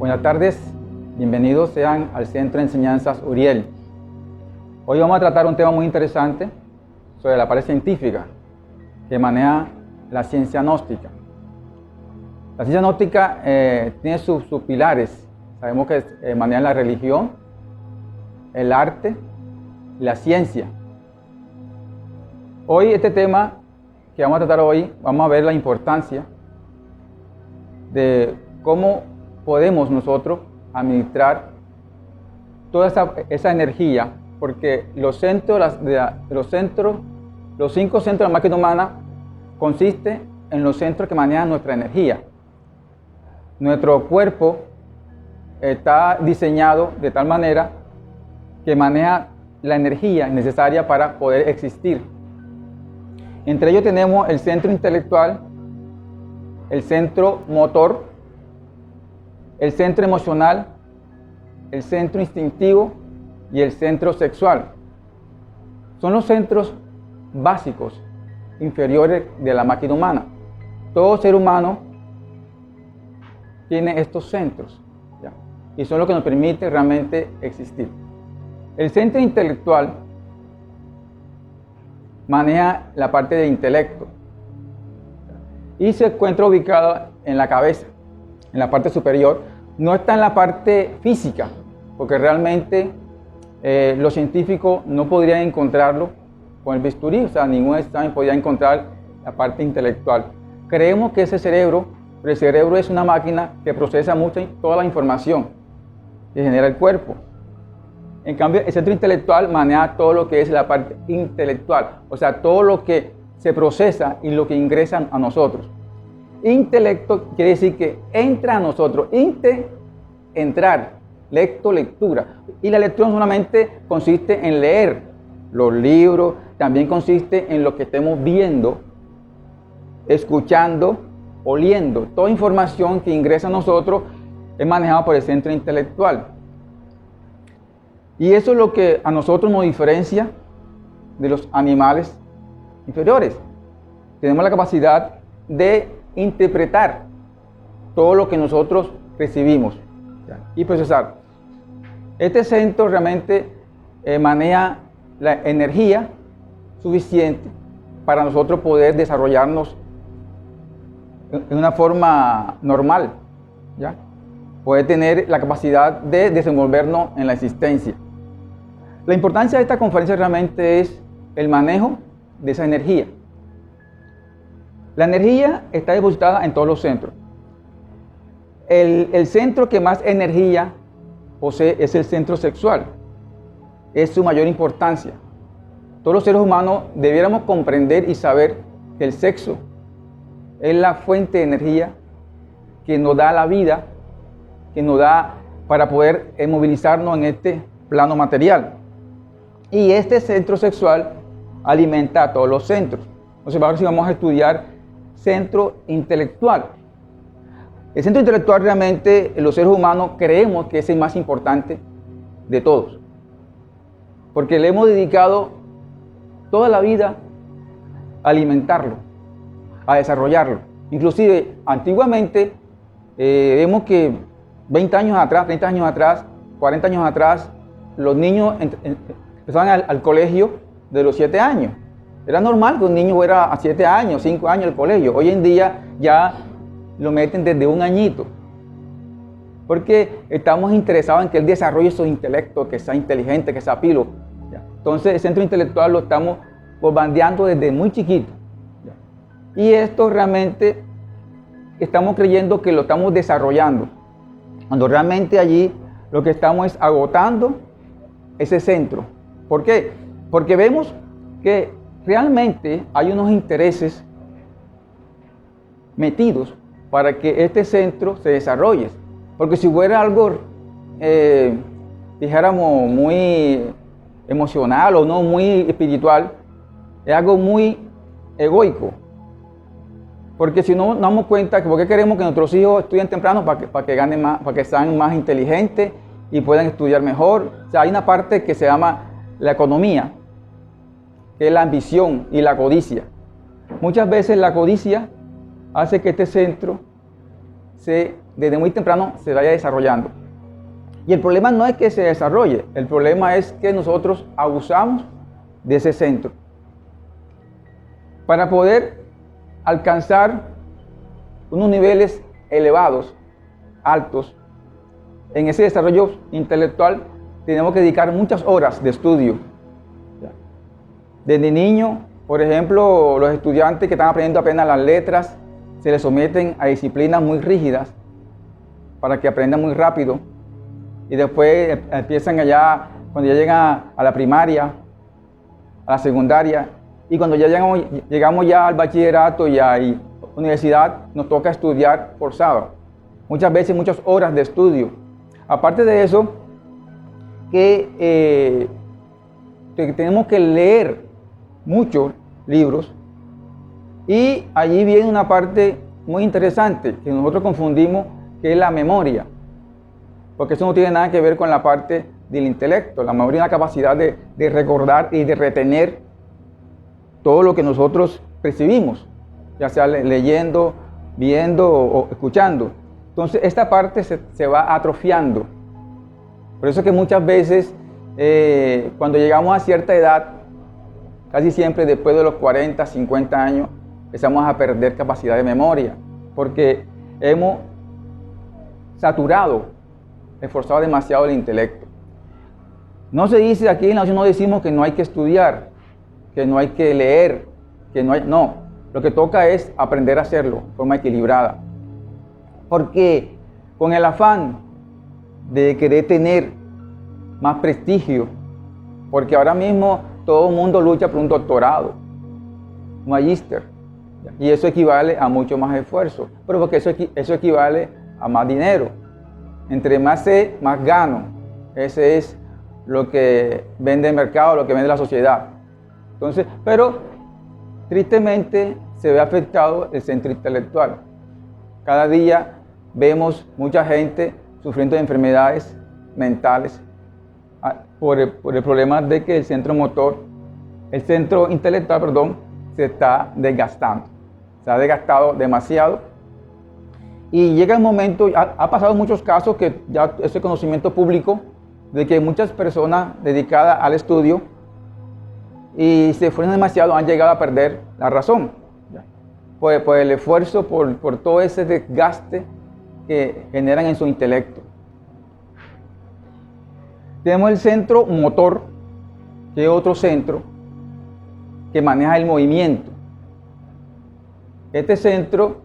Buenas tardes, bienvenidos sean al Centro de Enseñanzas Uriel. Hoy vamos a tratar un tema muy interesante sobre la parte científica que maneja la ciencia gnóstica. La ciencia gnóstica tiene sus pilares. Sabemos que maneja la religión, el arte y la ciencia. Hoy este tema que vamos a tratar hoy, vamos a ver la importancia de cómo podemos nosotros administrar toda esa energía, porque los cinco centros de la máquina humana consisten en los centros que manejan nuestra energía. Nuestro cuerpo está diseñado de tal manera que maneja la energía necesaria para poder existir. Entre ellos tenemos el centro intelectual, el centro motor, el centro emocional, el centro instintivo y el centro sexual. Son los centros básicos, inferiores de la máquina humana. Todo ser humano tiene estos centros, ¿ya? Y son los que nos permiten realmente existir. El centro intelectual maneja la parte del intelecto y se encuentra ubicado en la cabeza, en la parte superior. No está en la parte física, porque realmente los científicos no podrían encontrarlo con el bisturí, o sea, ningún examen podría encontrar la parte intelectual. Creemos que es el cerebro, pero el cerebro es una máquina que procesa toda la información que genera el cuerpo. En cambio, el centro intelectual maneja todo lo que es la parte intelectual, o sea, todo lo que se procesa y lo que ingresa a nosotros. Intelecto quiere decir que entra a nosotros. Entrar, lecto, lectura. Y la lectura no solamente consiste en leer los libros, también consiste en lo que estemos viendo, escuchando, oliendo. Toda información que ingresa a nosotros es manejada por el centro intelectual. Y eso es lo que a nosotros nos diferencia de los animales inferiores. Tenemos la capacidad de interpretar todo lo que nosotros recibimos y procesar. Este centro realmente maneja la energía suficiente para nosotros poder desarrollarnos en una forma normal, ¿ya? Poder tener la capacidad de desenvolvernos en la existencia. La importancia de esta conferencia realmente es el manejo de esa energía. La energía está depositada en todos los centros. El centro que más energía posee es el centro sexual. Es su mayor importancia. Todos los seres humanos debiéramos comprender y saber que el sexo es la fuente de energía que nos da la vida, que nos da para poder movilizarnos en este plano material. Y este centro sexual alimenta a todos los centros. Entonces, ahora sí vamos a estudiar centro intelectual. El centro intelectual realmente los seres humanos creemos que es el más importante de todos, porque le hemos dedicado toda la vida a alimentarlo, a desarrollarlo. Inclusive antiguamente vemos que 20 años atrás, 30 años atrás, 40 años atrás, los niños empezaban al colegio de los 7 años. Era normal que un niño fuera a 7 años, 5 años al colegio. Hoy en día ya lo meten desde un añito, porque estamos interesados en que él desarrolle su intelecto, que sea inteligente, que sea pilo. Entonces el centro intelectual lo estamos bombardeando desde muy chiquito. Y esto realmente estamos creyendo que lo estamos desarrollando, cuando realmente allí lo que estamos es agotando ese centro. ¿Por qué? Porque vemos que realmente hay unos intereses metidos para que este centro se desarrolle. Porque si fuera algo, dijéramos, muy emocional o no muy espiritual, es algo muy egoico. Porque si no nos damos cuenta que porque queremos que nuestros hijos estudien temprano para que ganen más, para que sean más inteligentes y puedan estudiar mejor. O sea, hay una parte que se llama la economía, que es la ambición y la codicia. Muchas veces la codicia hace que este centro se desde muy temprano se vaya desarrollando. Y el problema no es que se desarrolle, el problema es que nosotros abusamos de ese centro. Para poder alcanzar unos niveles elevados, altos, en ese desarrollo intelectual tenemos que dedicar muchas horas de estudio. Desde niño, por ejemplo, los estudiantes que están aprendiendo apenas las letras se les someten a disciplinas muy rígidas para que aprendan muy rápido. Y después empiezan allá, cuando ya llegan a la primaria, a la secundaria, y cuando ya llegamos ya al bachillerato y a la universidad, nos toca estudiar forzado. Muchas veces, muchas horas de estudio. Aparte de eso, que tenemos que leer muchos libros, y allí viene una parte muy interesante que nosotros confundimos, que es la memoria, porque eso no tiene nada que ver con la parte del intelecto. La memoria es la capacidad de recordar y de retener todo lo que nosotros percibimos, ya sea leyendo, viendo o escuchando. Entonces esta parte se va atrofiando. Por eso que muchas veces cuando llegamos a cierta edad, casi siempre después de los 40, 50 años, empezamos a perder capacidad de memoria, porque hemos saturado, esforzado demasiado el intelecto. No se dice aquí en la nación, no decimos que no hay que estudiar, que no hay que leer, no. Lo que toca es aprender a hacerlo de forma equilibrada. Porque con el afán de querer tener más prestigio, porque ahora mismo todo el mundo lucha por un doctorado, un magíster, y eso equivale a mucho más esfuerzo, pero porque eso equivale a más dinero. Entre más sé, más gano. Ese es lo que vende el mercado, lo que vende la sociedad. Entonces, pero tristemente se ve afectado el centro intelectual. Cada día vemos mucha gente sufriendo de enfermedades mentales por el problema de que el centro intelectual, se está desgastando. Se ha desgastado demasiado. Y llega el momento, ha pasado muchos casos que ya es conocimiento público, de que muchas personas dedicadas al estudio y se esfuerzan demasiado, han llegado a perder la razón. Por el esfuerzo, por todo ese desgaste que generan en su intelecto. Tenemos el centro motor, que es otro centro que maneja el movimiento. Este centro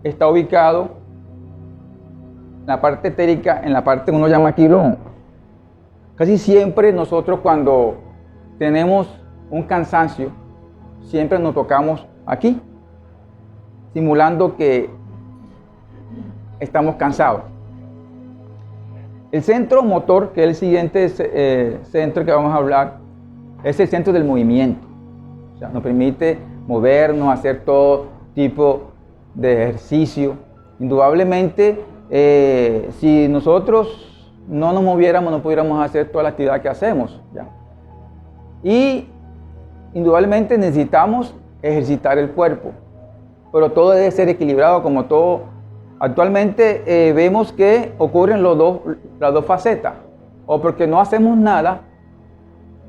está ubicado en la parte etérica, en la parte que uno llama quilón. Casi siempre nosotros, cuando tenemos un cansancio, siempre nos tocamos aquí, simulando que estamos cansados. El centro motor, que es el siguiente centro que vamos a hablar, es el centro del movimiento. O sea, nos permite movernos, hacer todo tipo de ejercicio. Indudablemente, si nosotros no nos moviéramos, no pudiéramos hacer toda la actividad que hacemos, ¿ya? Y indudablemente necesitamos ejercitar el cuerpo, pero todo debe ser equilibrado, como todo. Actualmente vemos que ocurren las dos facetas, o porque no hacemos nada,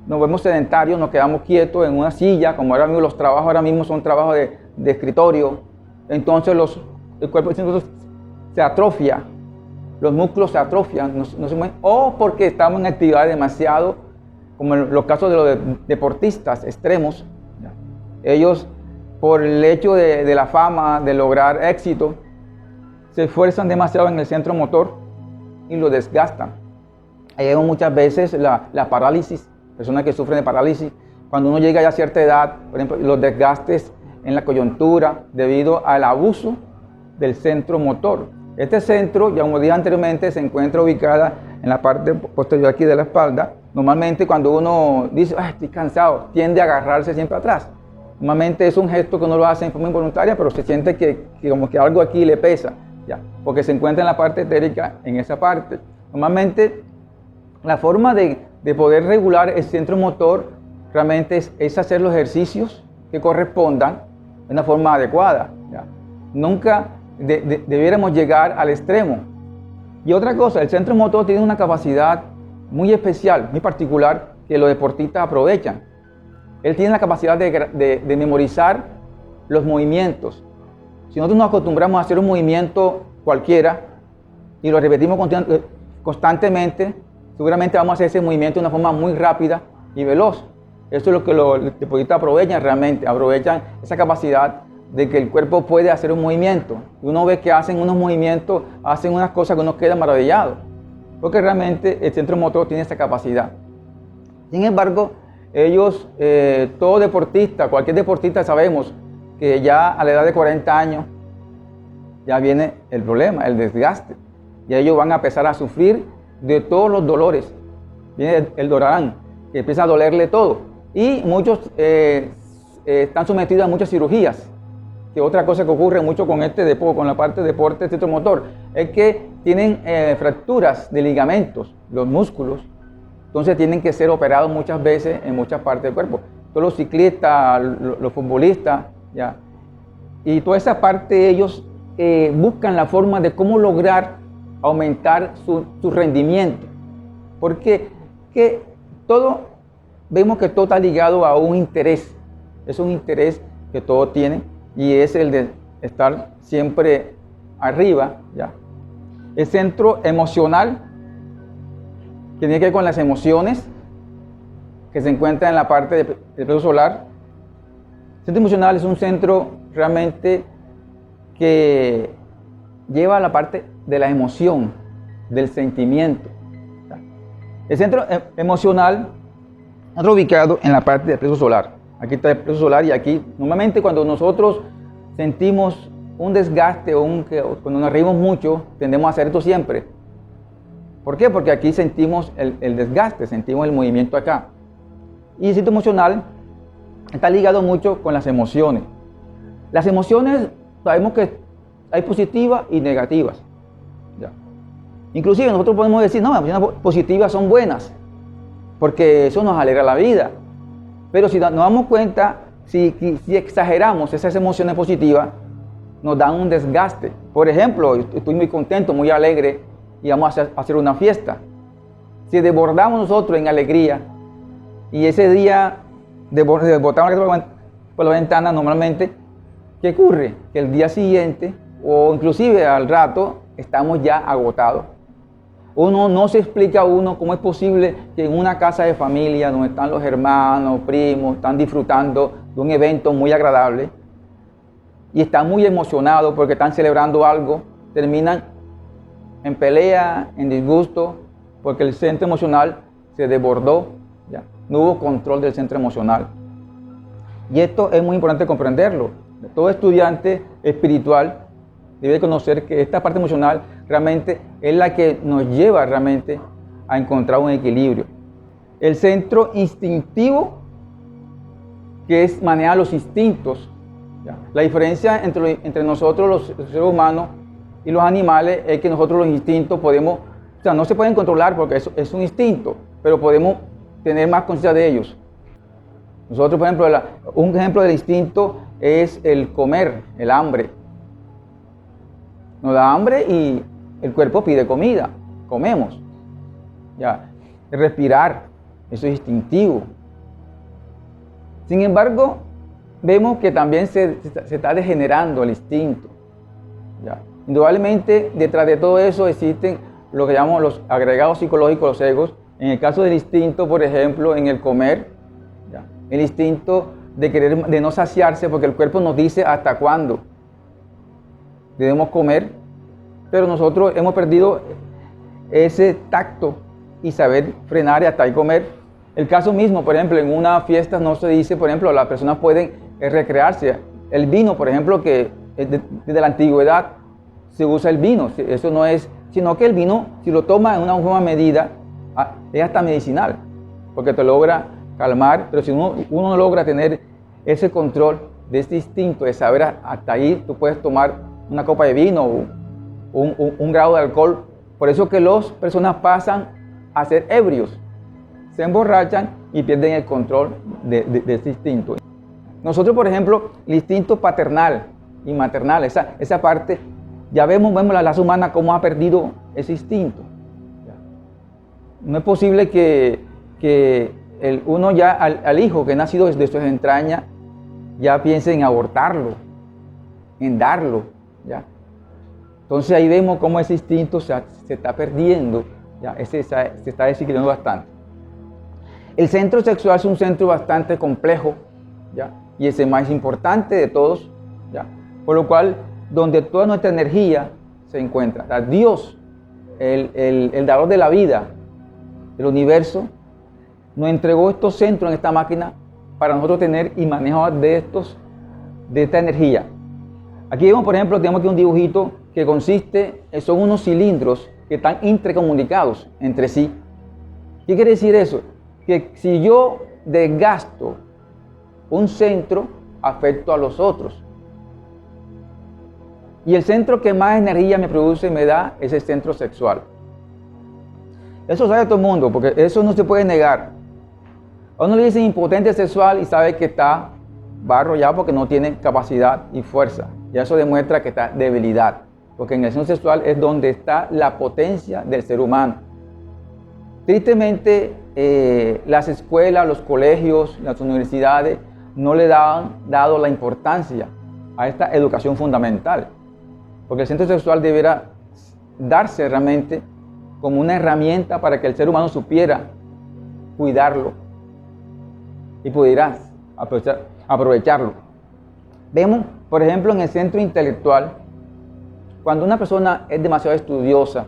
nos vemos sedentarios, nos quedamos quietos en una silla, como ahora mismo los trabajos ahora mismo son trabajos de escritorio, entonces el cuerpo se atrofia, los músculos se atrofian, no se mueven, o porque estamos en actividades demasiado, como en los casos de los deportistas extremos. Ellos, por el hecho de la fama, de lograr éxito, se esfuerzan demasiado en el centro motor y lo desgastan. Hay muchas veces la parálisis, personas que sufren de parálisis, cuando uno llega ya a cierta edad, por ejemplo, los desgastes en la coyuntura debido al abuso del centro motor. Este centro, ya como dije anteriormente, se encuentra ubicada en la parte posterior aquí de la espalda. Normalmente cuando uno dice, estoy cansado, tiende a agarrarse siempre atrás. Normalmente es un gesto que uno lo hace en forma involuntaria, pero se siente que como que algo aquí le pesa, ya, porque se encuentra en la parte etérica, en esa parte. Normalmente la forma de poder regular el centro motor realmente es hacer los ejercicios que correspondan de una forma adecuada, ya. Nunca debiéramos llegar al extremo. Y otra cosa, el centro motor tiene una capacidad muy especial, muy particular, que los deportistas aprovechan. Él tiene la capacidad de memorizar los movimientos. Si nosotros nos acostumbramos a hacer un movimiento cualquiera y lo repetimos constantemente, seguramente vamos a hacer ese movimiento de una forma muy rápida y veloz. Eso es lo que los deportistas aprovechan realmente, aprovechan esa capacidad de que el cuerpo puede hacer un movimiento. Y uno ve que hacen unos movimientos, hacen unas cosas que uno queda maravillado, porque realmente el centro motor tiene esa capacidad. Sin embargo, ellos, todo deportista, cualquier deportista, sabemos que ya a la edad de 40 años ya viene el problema, el desgaste. Y ellos van a empezar a sufrir de todos los dolores. Viene el dorarán, que empieza a dolerle todo. Y muchos están sometidos a muchas cirugías. Que otra cosa que ocurre mucho con con la parte de deporte centro motor, es que tienen fracturas de ligamentos, los músculos. Entonces tienen que ser operados muchas veces en muchas partes del cuerpo. Todos los ciclistas, los futbolistas, ¿ya? Y toda esa parte ellos buscan la forma de cómo lograr aumentar su rendimiento. Porque vemos que todo está ligado a un interés. Es un interés que todos tienen y es el de estar siempre arriba, ¿ya? El centro emocional, que tiene que ver con las emociones, que se encuentra en la parte del plexo solar. El centro emocional es un centro realmente que lleva a la parte de la emoción, del sentimiento. El centro emocional está ubicado en la parte del plexo solar. Aquí está el plexo solar y aquí, normalmente cuando nosotros sentimos un desgaste cuando nos reímos mucho, tendemos a hacer esto siempre. ¿Por qué? Porque aquí sentimos el desgaste, sentimos el movimiento acá. Y el centro emocional está ligado mucho con las emociones. Las emociones sabemos que hay positivas y negativas. ¿Ya? Inclusive nosotros podemos decir, no, las emociones positivas son buenas, porque eso nos alegra la vida. Pero si nos damos cuenta, si exageramos esas emociones positivas, nos dan un desgaste. Por ejemplo, estoy muy contento, muy alegre, y vamos a hacer una fiesta. Si desbordamos nosotros en alegría, y ese día botamos por la ventana normalmente, ¿qué ocurre? Que el día siguiente, o inclusive al rato, estamos ya agotados. Uno no se explica a uno cómo es posible que en una casa de familia, donde están los hermanos, primos, están disfrutando de un evento muy agradable, y están muy emocionados porque están celebrando algo, terminan en pelea, en disgusto, porque el centro emocional se desbordó, ¿ya? No hubo control del centro emocional. Y esto es muy importante comprenderlo. Todo estudiante espiritual debe conocer que esta parte emocional realmente es la que nos lleva realmente a encontrar un equilibrio. El centro instintivo, que maneja los instintos, ¿ya? La diferencia entre nosotros los seres humanos y los animales es que nosotros los instintos podemos, o sea, no se pueden controlar porque es un instinto, pero podemos tener más conciencia de ellos. Nosotros, por ejemplo, un ejemplo del instinto es el comer, el hambre. Nos da hambre y el cuerpo pide comida, comemos. Ya, el respirar, eso es instintivo. Sin embargo, vemos que también se está degenerando el instinto. Ya. Indudablemente, detrás de todo eso existen lo que llamamos los agregados psicológicos, los egos. En el caso del instinto, por ejemplo, en el comer, ¿ya? El instinto de no saciarse, porque el cuerpo nos dice hasta cuándo debemos comer, pero nosotros hemos perdido ese tacto y saber frenar y hasta ahí comer. El caso mismo, por ejemplo, en una fiesta no se dice, por ejemplo, las personas pueden recrearse. El vino, por ejemplo, que desde la antigüedad se usa el vino, eso no es, sino que el vino, si lo tomas en una buena medida, es hasta medicinal, porque te logra calmar, pero si uno no logra tener ese control de este instinto, de saber hasta ahí, tú puedes tomar una copa de vino o un grado de alcohol. Por eso que las personas pasan a ser ebrios, se emborrachan y pierden el control de ese instinto. Nosotros, por ejemplo, el instinto paternal y maternal, esa parte Ya vemos la raza humana cómo ha perdido ese instinto. No es posible que uno ya al hijo que ha nacido desde sus entrañas ya piense en abortarlo, en darlo. ¿Ya? Entonces ahí vemos cómo ese instinto se está perdiendo, ¿ya? Se está desequilibrando bastante. El centro sexual es un centro bastante complejo, ¿ya? Y es el más importante de todos, ¿ya? Por lo cual, donde toda nuestra energía se encuentra. O sea, Dios, el dador de la vida, del universo, nos entregó estos centros en esta máquina para nosotros tener y manejar de esta energía. Aquí vemos, por ejemplo, tenemos aquí un dibujito que consiste, son unos cilindros que están intercomunicados entre sí. ¿Qué quiere decir eso? Que si yo desgasto un centro, afecto a los otros. Y el centro que más energía me produce, me da, es el centro sexual. Eso sabe todo el mundo, porque eso no se puede negar. A uno le dicen impotente sexual y sabe que está barro ya porque no tiene capacidad y fuerza. Y eso demuestra que está debilidad. Porque en el centro sexual es donde está la potencia del ser humano. Tristemente, las escuelas, los colegios, las universidades no le han dado la importancia a esta educación fundamental. Porque el centro sexual deberá darse realmente como una herramienta para que el ser humano supiera cuidarlo y pudiera aprovecharlo. Vemos, por ejemplo, en el centro intelectual, cuando una persona es demasiado estudiosa,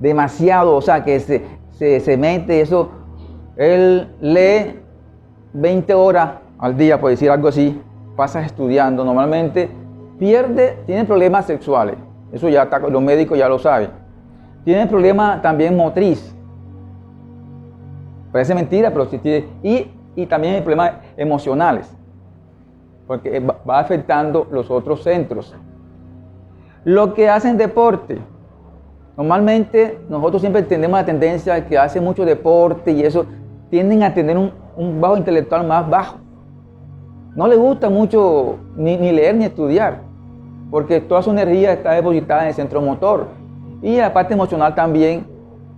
demasiado, o sea, que se mete eso, él lee 20 horas al día, por decir algo así, pasa estudiando, normalmente tiene problemas sexuales, eso ya está, los médicos ya lo saben. Tiene problemas también motriz, parece mentira, pero sí tiene, y también hay problemas emocionales, porque va afectando los otros centros. Los que hacen deporte, normalmente nosotros siempre tenemos la tendencia de que hacen mucho deporte y eso, tienden a tener un bajo intelectual más bajo. No les gusta mucho ni leer ni estudiar, porque toda su energía está depositada en el centro motor. Y la parte emocional también,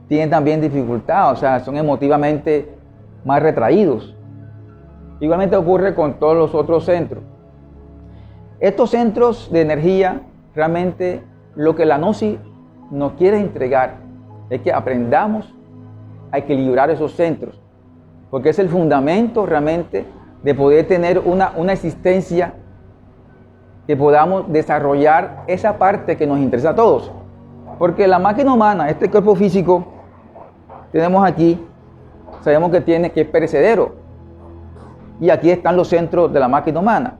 tienen también dificultad, o sea, son emotivamente más retraídos. Igualmente ocurre con todos los otros centros. Estos centros de energía, realmente lo que la Gnosis nos quiere entregar es que aprendamos a equilibrar esos centros, porque es el fundamento realmente de poder tener una existencia que podamos desarrollar esa parte que nos interesa a todos. Porque la máquina humana, este cuerpo físico, tenemos aquí, sabemos que es perecedero. Y aquí están los centros de la máquina humana.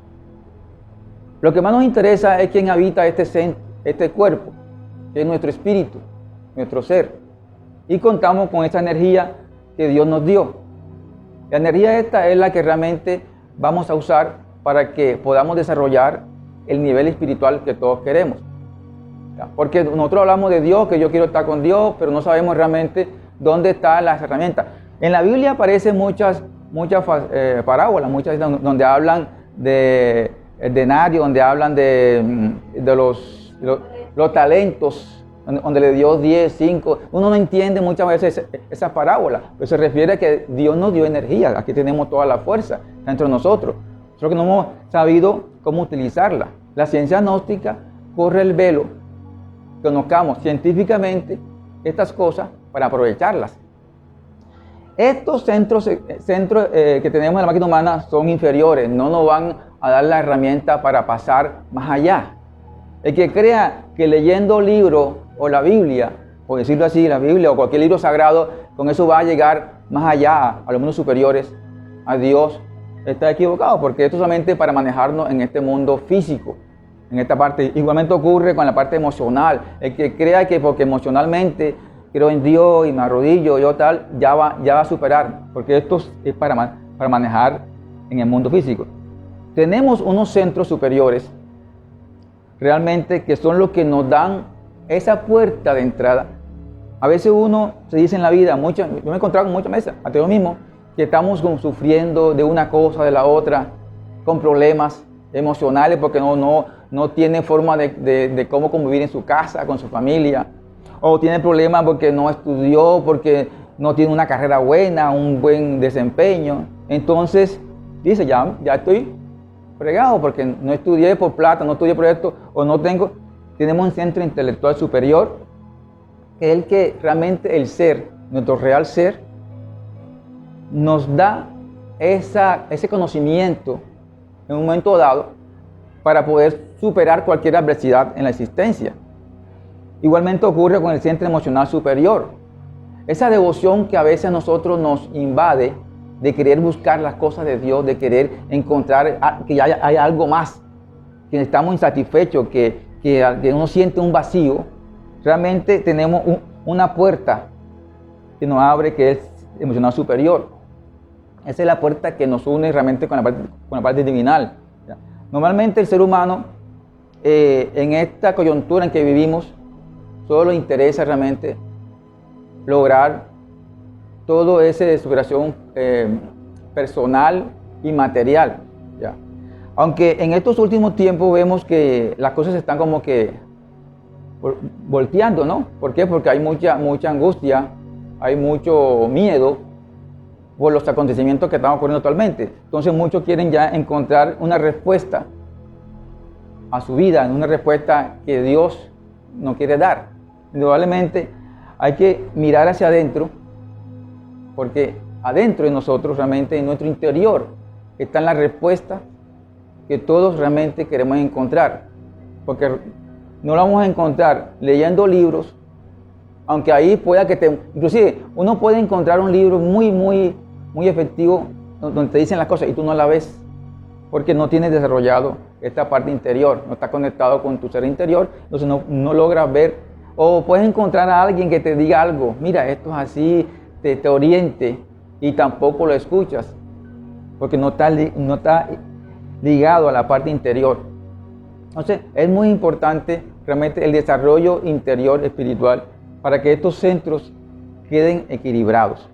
Lo que más nos interesa es quién habita este cuerpo, que es nuestro espíritu, nuestro ser. Y contamos con esa energía que Dios nos dio. La energía esta es la que realmente vamos a usar para que podamos desarrollar el nivel espiritual que todos queremos. Porque nosotros hablamos de Dios, que yo quiero estar con Dios, pero no sabemos realmente dónde están las herramientas. En la Biblia aparecen muchas parábolas, muchas donde hablan de el denario, donde hablan de los talentos, donde le dio 10, 5. Uno no entiende muchas veces esas parábolas, pero se refiere a que Dios nos dio energía. Aquí tenemos toda la fuerza dentro de nosotros. Solo que no hemos sabido cómo utilizarla. La ciencia gnóstica corre el velo, conozcamos científicamente estas cosas para aprovecharlas. Estos centros que tenemos en la máquina humana son inferiores, no nos van a dar la herramienta para pasar más allá. El que crea que leyendo libros o la Biblia, por decirlo así, la Biblia o cualquier libro sagrado, con eso va a llegar más allá, a los mundos superiores, a Dios, está equivocado, porque esto es solamente para manejarnos en este mundo físico, en esta parte. Igualmente ocurre con la parte emocional. El que crea que porque emocionalmente creo en Dios y me arrodillo, yo tal, ya va a superar, porque esto es para manejar en el mundo físico. Tenemos unos centros superiores, realmente, que son los que nos dan esa puerta de entrada. A veces uno se dice en la vida, yo me he encontrado con muchas veces, hasta yo mismo, que estamos sufriendo de una cosa, de la otra, con problemas emocionales, porque no no tiene forma de cómo convivir en su casa, con su familia, o tiene problemas porque no estudió, porque no tiene una carrera buena, un buen desempeño. Entonces dice, ya estoy fregado porque no estudié por plata, no estudié por esto, o no tengo. Tenemos un centro intelectual superior, que es el que realmente el ser, nuestro real ser, nos da ese conocimiento en un momento dado para poder superar cualquier adversidad en la existencia. Igualmente ocurre con el centro emocional superior. Esa devoción que a veces a nosotros nos invade de querer buscar las cosas de Dios, de querer encontrar que hay algo más, que estamos insatisfechos, que uno siente un vacío. Realmente tenemos una puerta que nos abre, que es emocional superior. Esa es la puerta que nos une realmente con la parte divinal. Normalmente el ser humano, en esta coyuntura en que vivimos, solo le interesa realmente lograr todo ese de superación personal y material. ¿Ya? Aunque en estos últimos tiempos vemos que las cosas están como que volteando, ¿no? ¿Por qué? Porque hay mucha angustia, hay mucho miedo por los acontecimientos que están ocurriendo actualmente. Entonces muchos quieren ya encontrar una respuesta a su vida, una respuesta que Dios nos quiere dar. Indudablemente hay que mirar hacia adentro, porque adentro de nosotros, realmente en nuestro interior, están las respuestas que todos realmente queremos encontrar. Porque no lo vamos a encontrar leyendo libros, aunque ahí pueda inclusive uno puede encontrar un libro muy efectivo donde te dicen las cosas y tú no la ves, porque no tienes desarrollado esta parte interior, no está conectado con tu ser interior, entonces no logras ver. O puedes encontrar a alguien que te diga algo, mira, esto es así, te oriente, y tampoco lo escuchas, porque no está ligado a la parte interior. Entonces, es muy importante realmente el desarrollo interior espiritual para que estos centros queden equilibrados.